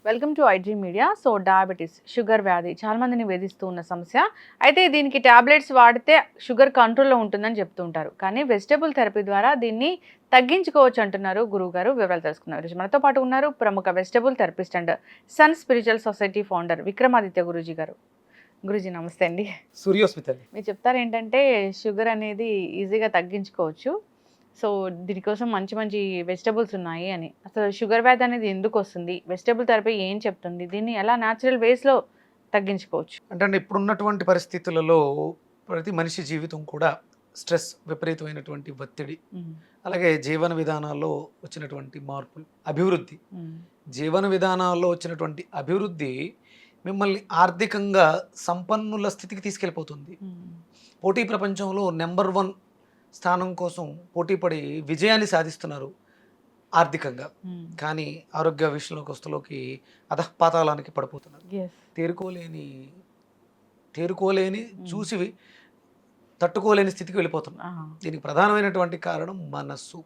Welcome to IG media. So diabetes, sugar వ్యాధి చాలా మందిని వేధిస్తూ ఉన్న సమస్య. అయితే దీనికి టాబ్లెట్స్ వాడితే షుగర్ కంట్రోల్లో ఉంటుందని చెప్తూ ఉంటారు. కానీ వెజిటబుల్ థెరపీ ద్వారా దీన్ని తగ్గించుకోవచ్చు అంటున్నారు గురువుగారు. వివరాలు తెలుసుకున్నారు. మనతో పాటు ఉన్నారు ప్రముఖ vegetable therapist and sun spiritual society founder Vikramaditya Guruji గారు. గురూజీ నమస్తే అండి. సూర్యోస్మితల్లి, మీరు చెప్తారు ఏంటంటే షుగర్ అనేది ఈజీగా తగ్గించుకోవచ్చు. సో దీనికోసం మంచి మంచి వెజిటబుల్స్ ఉన్నాయి అని. అసలు షుగర్ వ్యాధి అనేది ఎందుకు వస్తుంది, వెజిటబుల్ థెరపీ ఏం చెప్తుంది, దీన్ని ఎలా న్యాచురల్ వేస్లో తగ్గించుకోవచ్చు? అంటే ఇప్పుడున్నటువంటి పరిస్థితులలో ప్రతి మనిషి జీవితం కూడా స్ట్రెస్, విపరీతమైనటువంటి ఒత్తిడి, అలాగే జీవన విధానాల్లో వచ్చినటువంటి మార్పులు, అభివృద్ధి, జీవన విధానాల్లో వచ్చినటువంటి అభివృద్ధి మిమ్మల్ని ఆర్థికంగా సంపన్నుల స్థితికి తీసుకెళ్ళిపోతుంది. పోటీ ప్రపంచంలో నెంబర్ 1 స్థానం కోసం పోటీపడి విజయాన్ని సాధిస్తున్నారు ఆర్థికంగా. కానీ ఆరోగ్య విషయంలోకి వస్తులోకి అధఃపాతాళానికి పడిపోతున్నారు. తేరుకోలేని చూసి తట్టుకోలేని స్థితికి వెళ్ళిపోతున్నారు. దీనికి ప్రధానమైనటువంటి కారణం మనస్సు.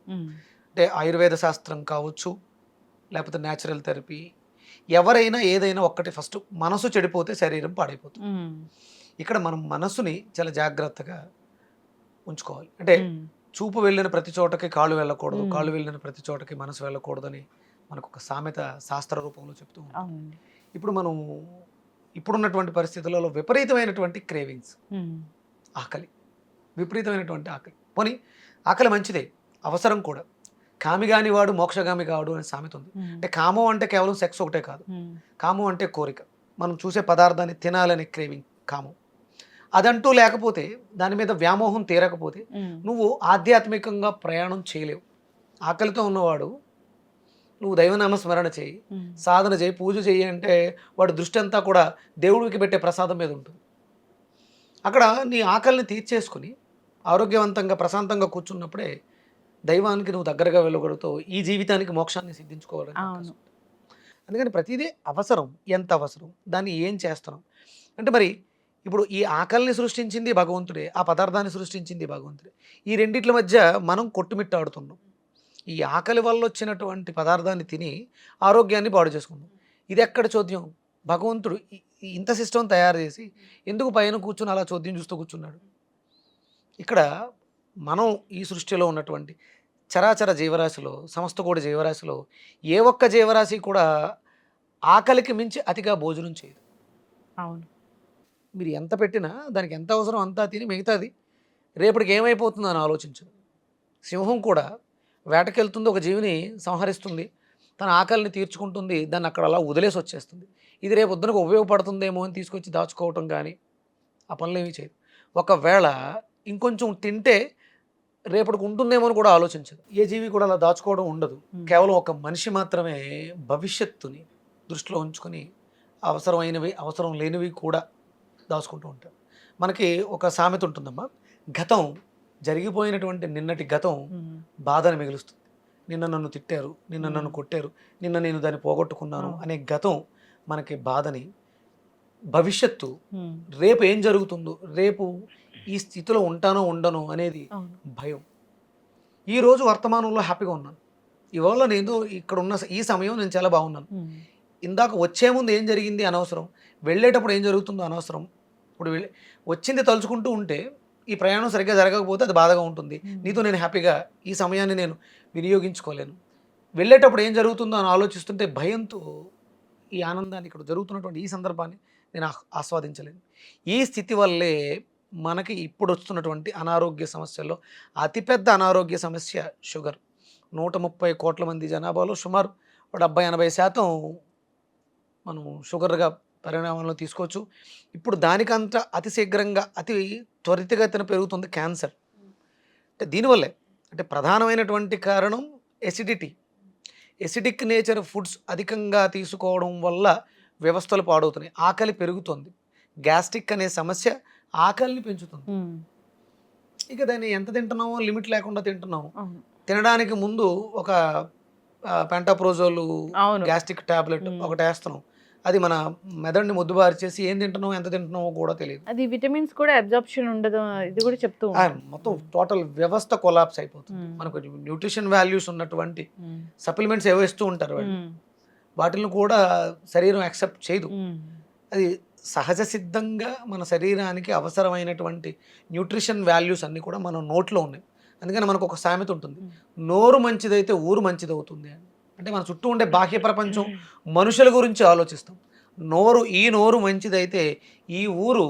అంటే ఆయుర్వేద శాస్త్రం కావచ్చు, లేకపోతే న్యాచురల్ థెరపీ, ఎవరైనా ఏదైనా ఒక్కటి ఫస్ట్ మనసు చెడిపోతే శరీరం పాడైపోతుంది. ఇక్కడ మనం మనసుని చాలా జాగ్రత్తగా ఉంచుకోవాలి. అంటే చూపు వెళ్ళిన ప్రతి చోటకి కాళ్ళు వెళ్ళకూడదు, కాళ్ళు వెళ్ళిన ప్రతి చోటకి మనసు వెళ్ళకూడదని మనకు ఒక సామెత శాస్త్ర రూపంలో చెప్తూ ఉంటాం. ఇప్పుడు మనం ఇప్పుడున్నటువంటి పరిస్థితులలో విపరీతమైనటువంటి క్రేవింగ్స్, ఆకలి, విపరీతమైనటువంటి ఆకలి. పోనీ ఆకలి మంచిదే, అవసరం కూడా. కామిగాని వాడు మోక్షగామి కాడు అనే సామెత ఉంది. అంటే కామం అంటే కేవలం సెక్స్ ఒకటే కాదు. కామం అంటే కోరిక, మనం చూసే పదార్థాన్ని తినాలనే క్రేవింగ్ కామం. అదంటూ లేకపోతే, దాని మీద వ్యామోహం తీరకపోతే నువ్వు ఆధ్యాత్మికంగా ప్రయాణం చేయలేవు. ఆకలితో ఉన్నవాడు నువ్వు దైవనామ స్మరణ చేయి, సాధన చేయి, పూజ చేయి అంటే వాడు దృష్టి అంతా కూడా దేవుడికి పెట్టే ప్రసాదం మీద ఉంటుంది. అక్కడ నీ ఆకలిని తీర్చేసుకుని ఆరోగ్యవంతంగా ప్రశాంతంగా కూర్చున్నప్పుడే దైవానికి నువ్వు దగ్గరగా వెళ్ళగలుగుతావు. ఈ జీవితానికి మోక్షాన్ని సిద్ధించుకోవాలని. అందుకని ప్రతిదీ అవసరం. ఎంత అవసరం, దాన్ని ఏం చేస్తున్నాం అంటే, మరి ఇప్పుడు ఈ ఆకలిని సృష్టించింది భగవంతుడే, ఆ పదార్థాన్ని సృష్టించింది భగవంతుడే. ఈ రెండిట్ల మధ్య మనం కొట్టుమిట్టాడుతున్నాం. ఈ ఆకలి వల్ల వచ్చినటువంటి పదార్థాన్ని తిని ఆరోగ్యాన్ని పాడు చేసుకున్నాం. ఇది ఎక్కడ చోద్యం? భగవంతుడు ఇంత సిస్టమ్ తయారు చేసి ఎందుకు పైన కూర్చుని అలా చోద్యం చూస్తూ కూర్చున్నాడు? ఇక్కడ మనం ఈ సృష్టిలో ఉన్నటువంటి చరాచర జీవరాశిలో, సమస్త కూడా జీవరాశిలో ఏ ఒక్క జీవరాశి కూడా ఆకలికి మించి అతిగా భోజనం చేయదు. అవును. మీరు ఎంత పెట్టినా దానికి ఎంత అవసరం అంతా తిని మిగతాది రేపటికి ఏమైపోతుందో అని ఆలోచించదు. సింహం కూడా వేటకెళ్తుంది, ఒక జీవిని సంహరిస్తుంది, తన ఆకలిని తీర్చుకుంటుంది, దాన్ని అక్కడ అలా వదిలేసి వచ్చేస్తుంది. ఇది రేపు పొద్దునకు ఉపయోగపడుతుందేమో అని తీసుకొచ్చి దాచుకోవటం కానీ ఆ పనులు ఏమీ చేయదు. ఒకవేళ ఇంకొంచెం తింటే రేపటికి ఉంటుందేమో అని కూడా ఆలోచించదు. ఏ జీవి కూడా అలా దాచుకోవడం ఉండదు. కేవలం ఒక మనిషి మాత్రమే భవిష్యత్తుని దృష్టిలో ఉంచుకొని అవసరమైనవి, అవసరం లేనివి కూడా దాచుకుంటూ ఉంటారు. మనకి ఒక సామెత ఉంటుందమ్మా, గతం, జరిగిపోయినటువంటి నిన్నటి గతం బాధను మిగులుస్తుంది. నిన్న నన్ను తిట్టారు, నిన్న నన్ను కొట్టారు, నిన్న నేను దాన్ని పోగొట్టుకున్నాను అనే గతం మనకి బాధని, భవిష్యత్తు రేపు ఏం జరుగుతుందో, రేపు ఈ స్థితిలో ఉంటానో ఉండను అనేది భయం. ఈరోజు వర్తమానంలో హ్యాపీగా ఉన్నాను, ఇవాళ నేను ఇక్కడ ఉన్న ఈ సమయం నేను చాలా బాగున్నాను. ఇందాక వచ్చే ముందు ఏం జరిగింది అనవసరం, వెళ్ళేటప్పుడు ఏం జరుగుతుందో అనవసరం. ఇప్పుడు వచ్చింది తలుచుకుంటూ ఉంటే ఈ ప్రయాణం సరిగ్గా జరగకపోతే అది బాధగా ఉంటుంది. నీతో నేను హ్యాపీగా ఈ సమయాన్ని నేను వినియోగించుకోలేను. వెళ్ళేటప్పుడు ఏం జరుగుతుందో అని ఆలోచిస్తుంటే భయంతో ఈ ఆనందాన్ని, ఇక్కడ జరుగుతున్నటువంటి ఈ సందర్భాన్ని నేను ఆస్వాదించలేను. ఈ స్థితి వల్లే మనకి ఇప్పుడు వస్తున్నటువంటి అనారోగ్య సమస్యల్లో అతిపెద్ద అనారోగ్య సమస్య షుగర్. 130 కోట్ల మంది జనాభాలో సుమారు 70-80% మనం షుగర్గా పరిణామంలో తీసుకోవచ్చు. ఇప్పుడు దానికంత అతి శీఘ్రంగా, అతి త్వరితగతిన పెరుగుతుంది క్యాన్సర్. అంటే దీనివల్లే, అంటే ప్రధానమైనటువంటి కారణం ఎసిడిటీ. ఎసిడిక్ నేచర్ ఫుడ్స్ అధికంగా తీసుకోవడం వల్ల వ్యవస్థలు పాడవుతున్నాయి, ఆకలి పెరుగుతుంది. గ్యాస్ట్రిక్ అనే సమస్య ఆకలిని పెంచుతుంది. ఇక దాన్ని ఎంత తింటున్నామో లిమిట్ లేకుండా తింటున్నాము. తినడానికి ముందు ఒక పెంటాప్రోజోల్ గ్యాస్ట్రిక్ టాబ్లెట్ ఒకటి వేస్తున్నాం, అది మన మెదడుని మొద్దుబారి చేసి ఏం తింటున్నావు ఎంత తింటున్నావో కూడా తెలియదు. అది విటమిన్స్ కూడా అబ్జార్ప్షన్ ఉండదు, ఇది కూడా చెప్తూ ఉంటారు. మొత్తం టోటల్ వ్యవస్థ కొలాప్స్ అయిపోతుంది. మ్మ్. మనకు న్యూట్రిషన్ వాల్యూస్ ఉన్నటువంటి మ్మ్. సప్లిమెంట్స్ ఏవో ఇస్తూ ఉంటారు వాళ్ళు, మ్మ్. వాటిని కూడా శరీరం యాక్సెప్ట్ చేయదు. మ్మ్. అది సహజ సిద్ధంగా మన శరీరానికి అవసరమైనటువంటి న్యూట్రిషన్ వాల్యూస్ అన్నీ కూడా మన నోట్లో ఉన్నాయి. అందుకని మనకు ఒక సామెత ఉంటుంది, నోరు మంచిదైతే ఊరు మంచిది అవుతుంది అని. అంటే మన చుట్టూ ఉండే బాహ్య ప్రపంచం మనుషుల గురించి ఆలోచిస్తాం. ఈ నోరు మంచిదైతే ఈ ఊరు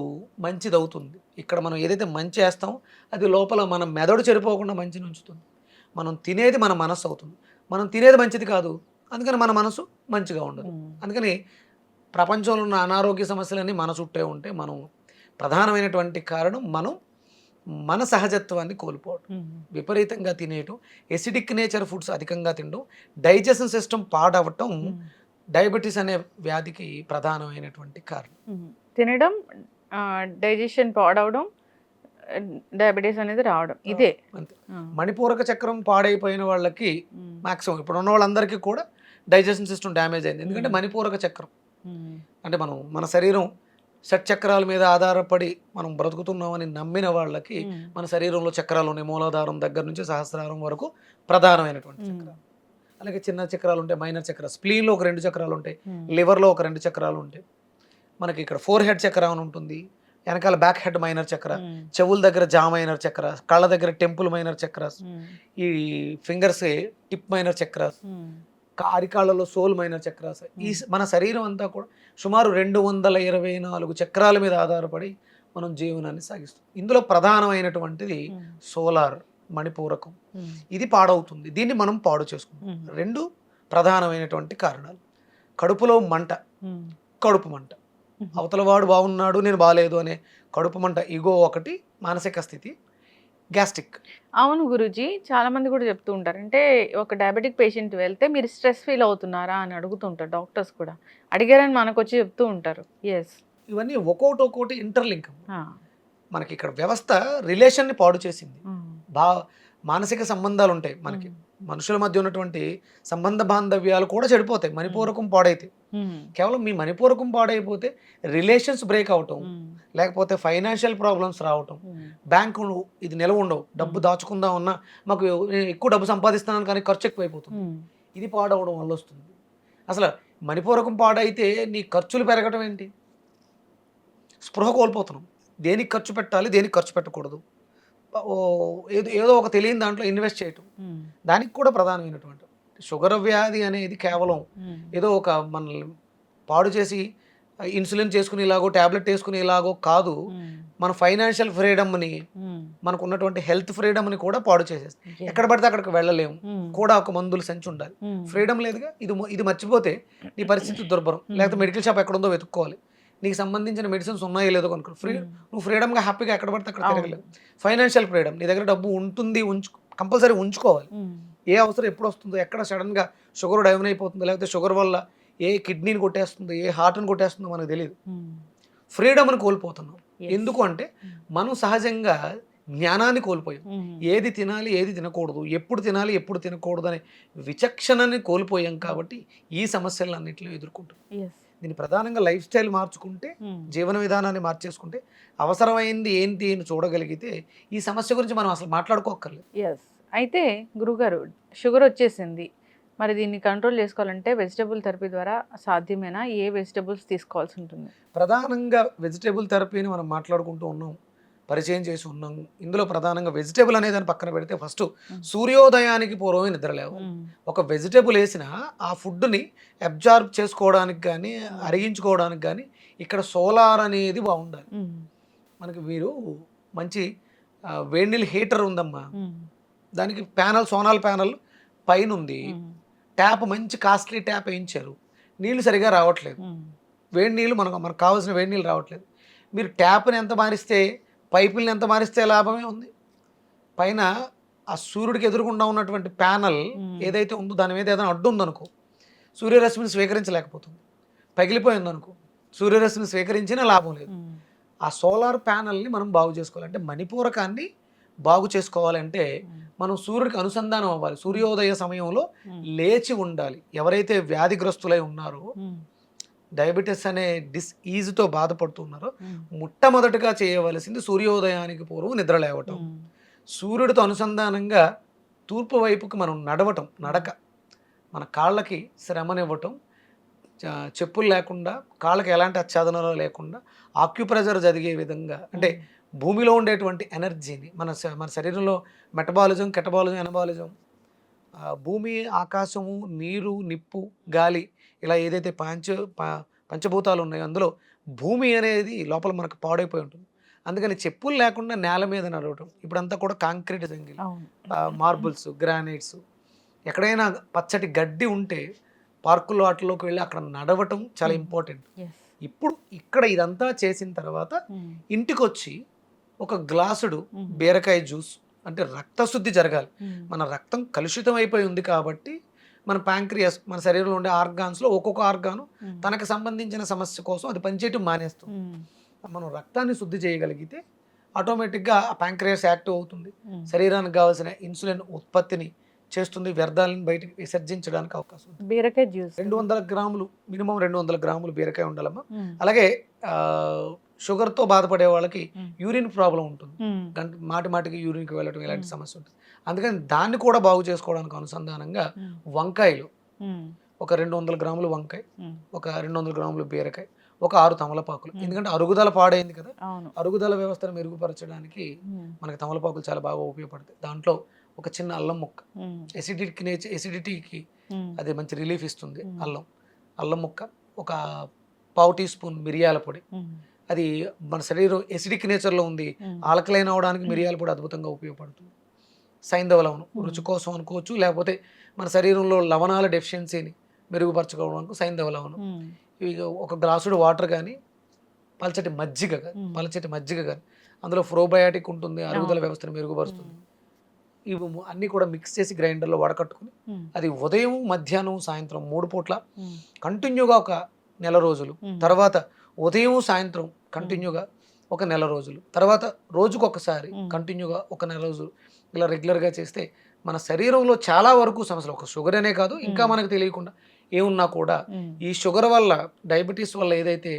మంచిది అవుతుంది. ఇక్కడ మనం ఏదైతే మంచి వేస్తామో అది లోపల మన మెదడు చెడిపోకుండా మంచిని ఉంచుతుంది. మనం తినేది మన మనస్సు అవుతుంది. మనం తినేది మంచిది కాదు, అందుకని మన మనసు మంచిగా ఉండదు. అందుకని ప్రపంచంలో ఉన్న అనారోగ్య సమస్యలన్నీ మన చుట్టే ఉంటే మనం ప్రధానమైనటువంటి కారణం మన సహజత్వాన్ని కోల్పోవడం, విపరీతంగా తినేయటం, ఎసిడిక్ నేచర్ ఫుడ్స్ అధికంగా తినడం, డైజెషన్ సిస్టమ్ పాడవటం డయాబెటీస్ అనే వ్యాధికి ప్రధానమైనటువంటి కారణం. తినడం, డైజెషన్ పాడవడం, డయాబెటీస్ అనేది రావడం, ఇదే అంతే. మణిపూరక చక్రం పాడైపోయిన వాళ్ళకి మాక్సిమం ఇప్పుడు ఉన్న వాళ్ళందరికీ కూడా డైజెషన్ సిస్టమ్ డ్యామేజ్ అయింది. ఎందుకంటే మణిపూరక చక్రం అంటే మన శరీరం షట్చక్రాల మీద ఆధారపడి మనం బ్రతుకుతున్నామని నమ్మిన వాళ్ళకి మన శరీరంలో చక్రాలు ఉన్నాయి. మూలాధారం దగ్గర నుంచి సహస్రారం వరకు ప్రధానమైనటువంటి చక్రాలు. అలాగే చిన్న చక్రాలు ఉంటాయి, మైనర్ చక్రాలు. స్ప్లీన్లో ఒక 2 చక్రాలు ఉంటాయి, లివర్లో ఒక 2 చక్రాలు ఉంటాయి. మనకి ఇక్కడ 4 హెడ్ చక్ర అని ఉంటుంది, వెనకాల బ్యాక్ హెడ్ మైనర్ చక్ర, చెవుల దగ్గర జా మైనర్ చక్ర, కళ్ళ దగ్గర టెంపుల్ మైనర్ చక్రాస్, ఈ ఫింగర్స్ టిప్ మైనర్ చక్రాస్, అరికాళ్ళలో సోల్ మైనర్ చక్రాస్. ఈ మన శరీరం అంతా కూడా సుమారు 224 చక్రాల మీద ఆధారపడి మనం జీవనాన్ని సాగిస్తాం. ఇందులో ప్రధానమైనటువంటిది సోలార్ మణిపూరకం. ఇది పాడవుతుంది, దీన్ని మనం పాడు చేసుకుంటాం. 2 ప్రధానమైనటువంటి కారణాలు: కడుపులో మంట, కడుపు మంట, అవతల వాడు బాగున్నాడు నేను బాగాలేదు అనే కడుపు మంట, ఇగో ఒకటి, మానసిక స్థితి, గ్యాస్ట్రిక్. అవును గురూజీ, చాలా మంది కూడా చెప్తూ ఉంటారు, అంటే ఒక డయాబెటిక్ పేషెంట్ వెళ్తే మీరు స్ట్రెస్ ఫీల్ అవుతున్నారా అని అడుగుతుంటారు. డాక్టర్స్ కూడా అడిగారని మనకు వచ్చి చెప్తూ ఉంటారు. ఎస్, ఇవన్నీ ఒక్కొక్కటి ఇంటర్లింక్. మనకి ఇక్కడ వ్యవస్థ రిలేషన్ని పాడు చేసింది. మానసిక సంబంధాలు ఉంటాయి మనకి, మనుషుల మధ్య ఉన్నటువంటి సంబంధ బాంధవ్యాలు కూడా చెడిపోతాయి మణిపూరకం పాడైతే. కేవలం మీ మణిపూరకం పాడైపోతే రిలేషన్స్ బ్రేక్ అవటం, లేకపోతే ఫైనాన్షియల్ ప్రాబ్లమ్స్ రావటం, బ్యాంకు ఇది నిలవ ఉండవు, డబ్బు దాచుకుందాం ఉన్నా మాకు ఎక్కువ డబ్బు సంపాదిస్తున్నాను కానీ ఖర్చు ఎక్కువైపోతుంది, ఇది పాడవడం వల్ల వస్తుంది. అసలు మణిపూరకం పాడైతే నీ ఖర్చులు పెరగటం ఏంటి? స్పృహ కోల్పోతున్నాం, దేనికి ఖర్చు పెట్టాలి దేనికి ఖర్చు పెట్టకూడదు, ఏదో ఒక తెలియని దాంట్లో ఇన్వెస్ట్ చేయటం, దానికి కూడా ప్రధానమైనటువంటి షుగర్ వ్యాధి అనేది కేవలం ఏదో ఒక మనల్ని పాడు చేసి ఇన్సులిన్ చేసుకునేలాగో ట్యాబ్లెట్ వేసుకునేలాగో కాదు, మన ఫైనాన్షియల్ ఫ్రీడమ్ని, మనకు ఉన్నటువంటి హెల్త్ ఫ్రీడమ్ని కూడా పాడు చేసేస్తుంది. ఎక్కడ పడితే అక్కడికి వెళ్ళలేము, కూడా ఒక మందులు సంచి ఉండాలి. ఫ్రీడమ్ లేదుగా, ఇది మర్చిపోతే నీ పరిస్థితి దుర్భరం. లేకపోతే మెడికల్ షాప్ ఎక్కడ ఉందో వెతుక్కోవాలి, నీకు సంబంధించిన మెడిసిన్స్ ఉన్నాయో లేదో కనుక్కో. నువ్వు ఫ్రీడమ్గా హ్యాపీగా ఎక్కడ పడితే అక్కడ తిరగలేవు. ఫైనాన్షియల్ ఫ్రీడమ్, నీ దగ్గర డబ్బు ఉంటుంది, కంపల్సరీ ఉంచుకోవాలి. ఏ అవసరం ఎప్పుడు వస్తుందో, ఎక్కడ సడన్గా షుగర్ డౌన్ అయిపోతుందో, లేకపోతే షుగర్ వల్ల ఏ కిడ్నీని కొట్టేస్తుందో, ఏ హార్ట్ని కొట్టేస్తుందో మనకు తెలియదు. ఫ్రీడమ్ని కోల్పోతున్నాం. ఎందుకు అంటే మనం సహజంగా జ్ఞానాన్ని కోల్పోయాం. ఏది తినాలి ఏది తినకూడదు, ఎప్పుడు తినాలి ఎప్పుడు తినకూడదు అనే విచక్షణని కోల్పోయాం. కాబట్టి ఈ సమస్యలన్నింటిలో ఎదుర్కొంటాం. దీన్ని ప్రధానంగా లైఫ్ స్టైల్ మార్చుకుంటే, జీవన విధానాన్ని మార్చేసుకుంటే, అవసరమైంది ఏంటి అని చూడగలిగితే ఈ సమస్య గురించి మనం అసలు మాట్లాడుకోక్కర్లేదు. ఎస్. అయితే గురుగారు, షుగర్ వచ్చేసింది, మరి దీన్ని కంట్రోల్ చేసుకోవాలంటే వెజిటబుల్ థెరపీ ద్వారా సాధ్యమేనా? ఏ వెజిటబుల్స్ తీసుకోవాల్సి ఉంటుంది? ప్రధానంగా వెజిటబుల్ థెరపీని మనం మాట్లాడుకుంటూ ఉన్నాం, పరిచయం చేసి ఉన్నాం. ఇందులో ప్రధానంగా వెజిటబుల్ అనే దాన్ని పక్కన పెడితే ఫస్ట్ సూర్యోదయానికి పూర్వమే నిద్రలేవు. ఒక వెజిటబుల్ వేసిన ఆ ఫుడ్ని అబ్జార్బ్ చేసుకోవడానికి కానీ అరిగించుకోవడానికి కానీ ఇక్కడ సోలార్ అనేది బాగుండాలి. మనకి మీరు మంచి వేడినీళ్ళు హీటర్ ఉందమ్మా, దానికి సోనాల్ ప్యానల్ పైన ఉంది, ట్యాప్ మంచి కాస్ట్లీ ట్యాప్ వేయించారు, నీళ్ళు సరిగా రావట్లేదు, వేడి నీళ్ళు మనకు కావాల్సిన వేడి నీళ్ళు రావట్లేదు. మీరు ట్యాప్ని ఎంత మారిస్తే, పైపుల్ని ఎంత మారిస్తే లాభమే ఉంది. పైన ఆ సూర్యుడికి ఎదురుకుండా ఉన్నటువంటి ప్యానల్ ఏదైతే ఉందో దాని మీద ఏదైనా అడ్డు ఉందనుకో, సూర్యరశ్మిని స్వీకరించలేకపోతుంది. పగిలిపోయిందనుకో, సూర్యరశ్మిని స్వీకరించినా లాభం లేదు. ఆ సోలార్ ప్యానల్ని మనం బాగు చేసుకోవాలి. అంటే మణిపూరకాన్ని బాగు చేసుకోవాలంటే మనం సూర్యుడికి అనుసంధానం అవ్వాలి. సూర్యోదయ సమయంలో లేచి ఉండాలి. ఎవరైతే వ్యాధిగ్రస్తులై ఉన్నారో డయాబెటీస్ అనే ఈజ్తో బాధపడుతున్నారో మొట్టమొదటిగా చేయవలసింది సూర్యోదయానికి పూర్వం నిద్ర లేవటం, సూర్యుడితో అనుసంధానంగా తూర్పు వైపుకి మనం నడవటం, నడక, మన కాళ్ళకి శ్రమనివ్వటం, చెప్పులు లేకుండా కాళ్ళకి ఎలాంటి ఆచ్ఛాదనలు లేకుండా ఆక్యుప్రెషర్ జరిగే విధంగా, అంటే భూమిలో ఉండేటువంటి ఎనర్జీని మన శరీరంలో మెటబాలిజం, కెటబాలిజం, ఎనబాలిజం, భూమి, ఆకాశము, నీరు, నిప్పు, గాలి, ఇలా ఏదైతే పంచభూతాలు ఉన్నాయో అందులో భూమి అనేది లోపల మనకు పాడైపోయి ఉంటుంది. అందుకని చెప్పులు లేకుండా నేల మీద నడవటం, ఇప్పుడంతా కూడా కాంక్రీట్ జంగిల్, మార్బుల్స్, గ్రానైట్స్, ఎక్కడైనా పచ్చటి గడ్డి ఉంటే పార్కుల్లో వాటిలోకి వెళ్ళి అక్కడ నడవటం చాలా ఇంపార్టెంట్. ఇప్పుడు ఇక్కడ ఇదంతా చేసిన తర్వాత ఇంటికి వచ్చి ఒక గ్లాసుడు బీరకాయ జ్యూస్, అంటే రక్తశుద్ధి జరగాలి. మన రక్తం కలుషితం అయిపోయి ఉంది కాబట్టి మన ప్యాంక్రియాస్, మన శరీరంలో ఉండే ఆర్గాన్స్లో ఒక్కొక్క ఆర్గాను తనకు సంబంధించిన సమస్య కోసం అది పనిచేయటం మానేస్తుంది. మనం రక్తాన్ని శుద్ధి చేయగలిగితే ఆటోమేటిక్గా ఆ ప్యాంక్రియాస్ యాక్టివ్ అవుతుంది, శరీరానికి కావాల్సిన ఇన్సులిన్ ఉత్పత్తిని చేస్తుంది, వ్యర్థాలను బయటకు విసర్జించడానికి అవకాశం ఉంది. బీరకాయ జ్యూస్ 200 గ్రాములు, మినిమం 200 గ్రాములు బీరకాయ ఉండాలమ్మా. అలాగే షుగర్తో బాధపడే వాళ్ళకి యూరిన్ ప్రాబ్లం ఉంటుంది, మాటికి యూరిన్కి వెళ్ళటం, ఇలాంటి సమస్య ఉంటుంది. అందుకని దాన్ని కూడా బాగు చేసుకోవడానికి అనుసంధానంగా వంకాయలు, ఒక 200 గ్రాములు వంకాయ, ఒక 200 గ్రాములు బీరకాయ, ఒక 6 తమలపాకులు. ఎందుకంటే అరుగుదల పాడైంది కదా, అరుగుదల వ్యవస్థను మెరుగుపరచడానికి మనకి తమలపాకులు చాలా బాగా ఉపయోగపడతాయి. దాంట్లో ఒక చిన్న అల్లం ముక్క, ఎసిడిటీకి అది మంచి రిలీఫ్ ఇస్తుంది. అల్లం ముక్క, ఒక పావు టీ స్పూన్ మిరియాల పొడి, అది మన శరీరం ఎసిడిక్ నేచర్లో ఉంది, ఆల్కలైన్ అవడానికి మిరియాల పొడి అద్భుతంగా ఉపయోగపడుతుంది. సైంధవ లవణం రుచి కోసం అనుకోవచ్చు, లేకపోతే మన శరీరంలో లవణాల డెఫిషియన్సీని మెరుగుపరచుకోవడానికి సైంధవ లవణం. ఇవి ఒక గ్లాసుడు వాటర్ కానీ, పలచటి మజ్జిగ కానీ, అందులో ప్రోబయాటిక్ ఉంటుంది, అరుగుదల వ్యవస్థను మెరుగుపరుస్తుంది. ఇవి అన్నీ కూడా మిక్స్ చేసి గ్రైండర్లో వడకట్టుకుని అది ఉదయం, మధ్యాహ్నం, సాయంత్రం 3 పూట్ల కంటిన్యూగా ఒక నెల రోజులు, తర్వాత ఉదయం, సాయంత్రం కంటిన్యూగా ఒక నెల రోజులు, తర్వాత రోజుకొకసారి కంటిన్యూగా ఒక నెల రోజులు, ఇలా రెగ్యులర్గా చేస్తే మన శరీరంలో చాలా వరకు సమస్యలు, ఒక షుగర్ అనే కాదు, ఇంకా మనకు తెలియకుండా ఏమున్నా కూడా ఈ షుగర్ వల్ల, డయాబెటీస్ వల్ల ఏదైతే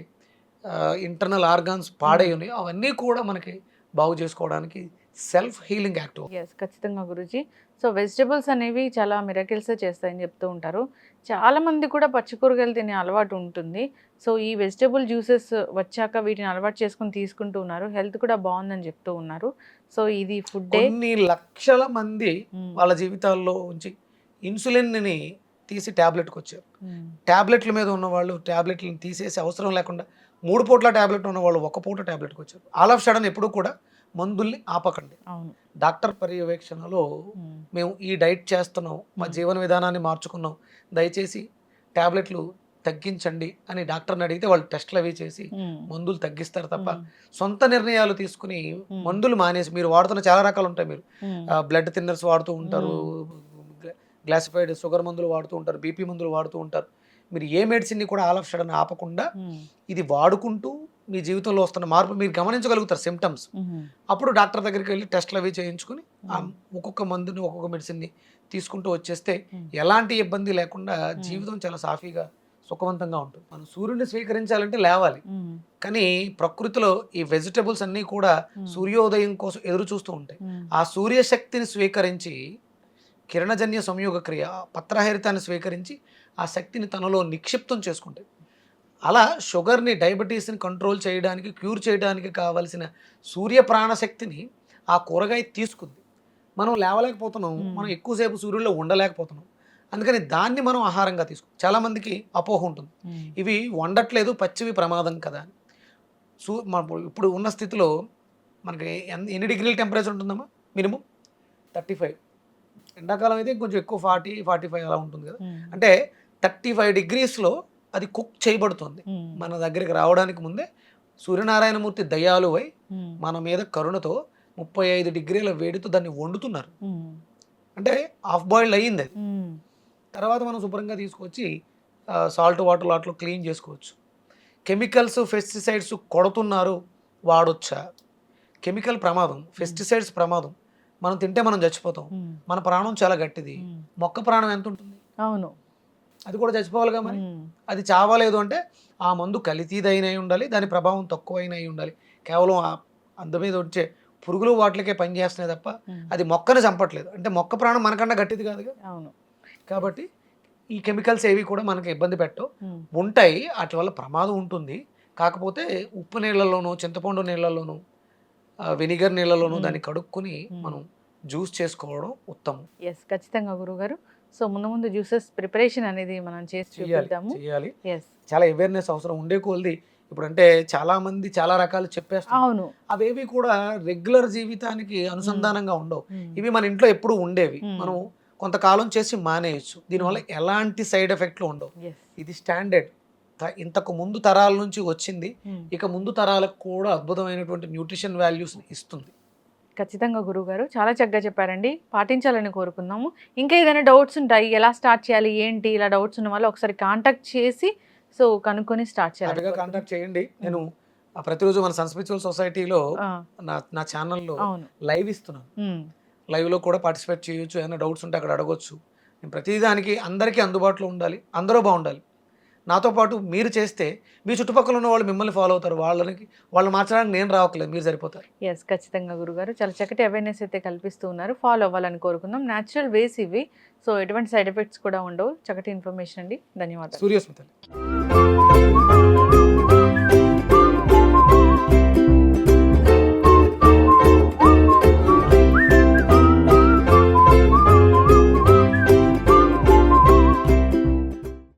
ఇంటర్నల్ ఆర్గాన్స్ పాడై ఉన్నాయో అవన్నీ కూడా మనకి బాగు చేసుకోవడానికి సెల్ఫ్ హీలింగ్ యాక్ట్. ఖచ్చితంగా గురూజీ. సో వెజిటబుల్స్ అనేవి చాలా మిరకిల్స్ చేస్తాయని చెప్తూ ఉంటారు. చాలా మంది కూడా పచ్చి కూరగాయలు తినే అలవాటు ఉంటుంది. సో ఈ వెజిటబుల్ జ్యూసెస్ వచ్చాక వీటిని అలవాటు చేసుకుని తీసుకుంటూ ఉన్నారు, హెల్త్ కూడా బాగుందని చెప్తూ ఉన్నారు. సో ఇది ఫుడ్ కొన్ని లక్షల మంది వాళ్ళ జీవితాల్లో ఉంచి ఇన్సులిన్ని తీసి ట్యాబ్లెట్కి వచ్చారు. ట్యాబ్లెట్ల మీద ఉన్న వాళ్ళు ట్యాబ్లెట్లను తీసేసి అవసరం లేకుండా 3 పూట్ల ట్యాబ్లెట్ ఉన్న వాళ్ళు 1 పూట ట్యాబ్లెట్కి వచ్చారు. ఆల్ ఆఫ్ సడన్ ఎప్పుడు కూడా మందుల్ని ఆపకండి. డాక్టర్ పర్యవేక్షణలో మేము ఈ డైట్ చేస్తున్నాం, మా జీవన విధానాన్ని మార్చుకున్నాం, దయచేసి ట్యాబ్లెట్లు తగ్గించండి అని డాక్టర్ని అడిగితే వాళ్ళు టెస్ట్లు అవి చేసి మందులు తగ్గిస్తారు తప్ప సొంత నిర్ణయాలు తీసుకుని మందులు మానేసి, మీరు వాడుతున్న చాలా రకాలు ఉంటాయి, మీరు బ్లడ్ థిన్నర్స్ వాడుతూ ఉంటారు, గ్లాసిఫైడ్ షుగర్ మందులు వాడుతూ ఉంటారు, బీపీ మందులు వాడుతూ ఉంటారు, మీరు ఏ మెడిసిన్ని కూడా ఆల్ ఆఫ్ సడన్ ఆపకుండా ఇది వాడుకుంటూ మీ జీవితంలో వస్తున్న మార్పు మీరు గమనించగలుగుతారు, సిమ్టమ్స్. అప్పుడు డాక్టర్ దగ్గరికి వెళ్ళి టెస్ట్లు అవి చేయించుకుని ఒక్కొక్క మందుని, ఒక్కొక్క మెడిసిన్ని తీసుకుంటూ వచ్చేస్తే ఎలాంటి ఇబ్బంది లేకుండా జీవితం చాలా సాఫీగా, సుఖవంతంగా ఉంటుంది. మనం సూర్యుడిని స్వీకరించాలంటే లేవాలి, కానీ ప్రకృతిలో ఈ వెజిటబుల్స్ అన్నీ కూడా సూర్యోదయం కోసం ఎదురు చూస్తూ ఉంటాయి. ఆ సూర్యశక్తిని స్వీకరించి, కిరణజన్య సంయోగ క్రియ, పత్రహరితాన్ని స్వీకరించి ఆ శక్తిని తనలో నిక్షిప్తం చేసుకుంటాయి. అలా షుగర్ని, డయాబెటీస్ని కంట్రోల్ చేయడానికి, క్యూర్ చేయడానికి కావలసిన సూర్య ప్రాణశక్తిని ఆ కూరగాయ తీసుకుంది. మనం లేవలేకపోతున్నాం, మనం ఎక్కువసేపు సూర్యుల్లో ఉండలేకపోతున్నాం, అందుకని దాన్ని మనం ఆహారంగా తీసుకుంటాం. చాలామందికి అపోహ ఉంటుంది, ఇవి వండట్లేదు, పచ్చివి ప్రమాదం కదా అని. ఇప్పుడు ఉన్న స్థితిలో మనకి ఎన్ని డిగ్రీల టెంపరేచర్ ఉంటుందమ్మా? మినిమం 35. ఎండాకాలం అయితే కొంచెం ఎక్కువ 40, 45 అలా ఉంటుంది కదా. అంటే 35 డిగ్రీస్లో అది కుక్ చేయబడుతుంది. మన దగ్గరికి రావడానికి ముందే సూర్యనారాయణమూర్తి దయాలువై మన మీద కరుణతో 35 డిగ్రీల వేడితో దాన్ని వండుతున్నారు. అంటే హాఫ్ బాయిల్డ్ అయ్యింది అది. తర్వాత మనం శుభ్రంగా తీసుకొచ్చి సాల్ట్ వాటర్ వాటిలో క్లీన్ చేసుకోవచ్చు. కెమికల్స్, పెస్టిసైడ్స్ కొడుతున్నారు, వాడొచ్చా? కెమికల్ ప్రమాదం, పెస్టిసైడ్స్ ప్రమాదం. మనం తింటే మనం చచ్చిపోతాం. మన ప్రాణం చాలా గట్టిది. మొక్క ప్రాణం ఎంత ఉంటుంది? అవును, అది కూడా చచ్చిపోవాలిగా మరి. ఉమ్, అది చావలేదు అంటే ఆ మందు కల్తీదైన ఉండాలి, దాని ప్రభావం తక్కువైన ఉండాలి. కేవలం ఆ అందు మీద వచ్చే పురుగులు వాటికే పనిచేస్తున్నాయి తప్ప ఉమ్, అది మొక్కను చంపట్లేదు. అంటే మొక్క ప్రాణం మనకన్నా గట్టిది కాదుగా. అవును. కాబట్టి ఈ కెమికల్స్ ఏవి కూడా మనకి ఇబ్బంది పెట్టవు. ఉమ్, ఉంటాయి, వాటి వల్ల ప్రమాదం ఉంటుంది. కాకపోతే ఉప్పు నీళ్ళలోనూ, చింతపండు నీళ్ళలోనూ, వెనిగర్ నీళ్ళలోనూ ఉమ్, దాన్ని కడుక్కొని ఉమ్. మనం జ్యూస్ చేసుకోవడం ఉత్తమం. ఎస్, ఖచ్చితంగా గురుగారు. సో ముందు ముందు జ్యూసెస్ ప్రిపరేషన్ అనేది మనం చేసి చెయ్యాలి చూపిద్దాము. చెయ్యాలి ఎస్, చాలా అవేర్నెస్ అవసరం ఉండే కొలది. ఇప్పుడంటే చాలా మంది చాలా రకాలు చెప్పేస్తారు. అవును. అవేవి కూడా రెగ్యులర్ జీవితానికి అనుసంధానంగా ఉండవు. ఉమ్, ఇవి మన ఇంట్లో ఎప్పుడు ఉండేవి. ఉమ్, మనం కొంతకాలం చేసి మానేయచ్చు. దీనివల్ల ఎలాంటి సైడ్ ఎఫెక్ట్లు ఉండవు. ఎస్, ఇది స్టాండర్డ్. ఇంతకు ముందు తరాల నుంచి వచ్చింది. ఉమ్. ఇక ముందు తరాలకు కూడా అద్భుతమైనటువంటి న్యూట్రిషన్ వాల్యూస్ ఇస్తుంది. ఖచ్చితంగా గురువుగారు చాలా చక్కగా చెప్పారండి. పాటించాలని కోరుకుందాము. ఇంకా ఏదైనా డౌట్స్ ఉంటాయి, ఎలా స్టార్ట్ చేయాలి ఏంటి, ఇలా డౌట్స్ ఉన్న వాళ్ళు ఒకసారి కాంటాక్ట్ చేసి సో కనుక్కొని స్టార్ట్ చేయాలి. హ్యాపీగా కాంటాక్ట్ చేయండి. నేను ప్రతిరోజు మన సన్ స్పిరిచువల్ సొసైటీలో నా ఛానల్లో అవును. లైవ్ ఇస్తున్నాను. ఉమ్, లైవ్లో కూడా పార్టిసిపేట్ చేయొచ్చు. ఏమైనా డౌట్స్ ఉంటే అక్కడ అడగొచ్చు. నేను ప్రతిదానికి అందరికీ అందుబాటులో ఉండాలి, అందరూ బాగుండాలి. నాతో పాటు మీరు చేస్తే మీ చుట్టుపక్కల ఉన్న వాళ్ళు మిమ్మల్ని ఫాలో అవుతారు. వాళ్ళు మార్చడానికి నేను రావట్లేదు, మీరు సరిపోతారు. ఎస్, ఖచ్చితంగా గురుగారు చాలా చక్కటి అవేర్నెస్ అయితే కల్పిస్తూ ఉన్నారు. ఫాలో అవ్వాలని కోరుకుందాం. న్యాచురల్ వేస్ ఇవి. సో ఎటువంటి సైడ్ ఎఫెక్ట్స్ కూడా ఉండవు. చక్కటి ఇన్ఫర్మేషన్ అండి. ధన్యవాదాలు. సూర్యస్మితలు.